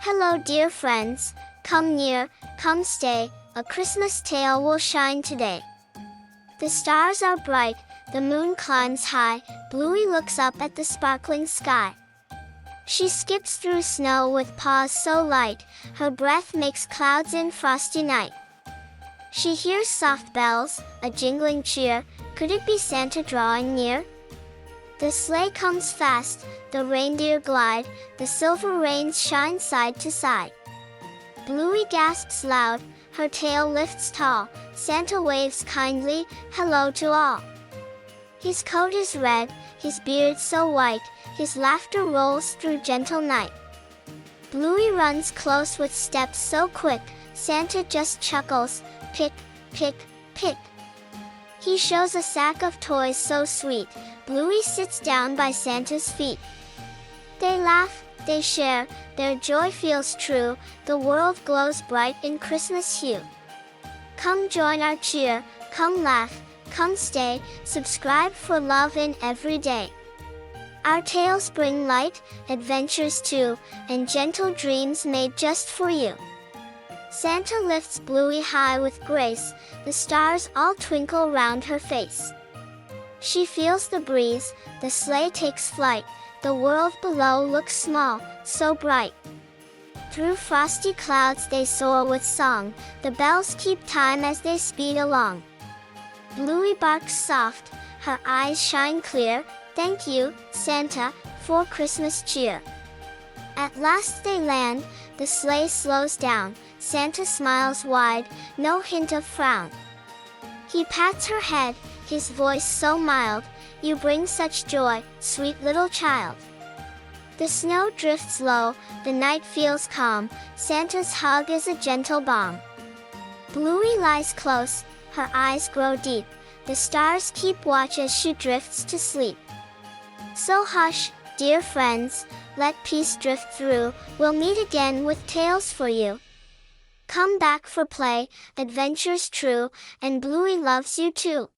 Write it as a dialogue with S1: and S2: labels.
S1: Hello dear friends, come near, come stay, a Christmas tale will shine today. The stars are bright, the moon climbs high, Bluey looks up at the sparkling sky. She skips through snow with paws so light, her breath makes clouds in frosty night. She hears soft bells, a jingling cheer, could it be Santa drawing near? The sleigh comes fast, the reindeer glide, the silver reins shine side to side. Bluey gasps loud, her tail lifts tall, Santa waves kindly, hello to all. His coat is red, his beard so white, his laughter rolls through gentle night. Bluey runs close with steps so quick, Santa just chuckles, pick, pick, pick. He shows a sack of toys so sweet, Bluey sits down by Santa's feet. They laugh, they share, their joy feels true, the world glows bright in Christmas hue. Come join our cheer, come laugh, come stay, subscribe for love in every day. Our tales bring light, adventures too, and gentle dreams made just for you. Santa lifts Bluey high with grace, the stars all twinkle round her face. She feels the breeze, the sleigh takes flight, the world below looks small, so bright. Through frosty clouds they soar with song, the bells keep time as they speed along. Bluey barks soft, her eyes shine clear, thank you, Santa, for Christmas cheer. At last they land, the sleigh slows down, Santa smiles wide, no hint of frown. He pats her head, his voice so mild, you bring such joy, sweet little child. The snow drifts low, the night feels calm, Santa's hug is a gentle balm. Bluey lies close, her eyes grow deep, the stars keep watch as she drifts to sleep. So hush, dear friends, let peace drift through, we'll meet again with tales for you. Come back for play, adventures true, and Bluey loves you too.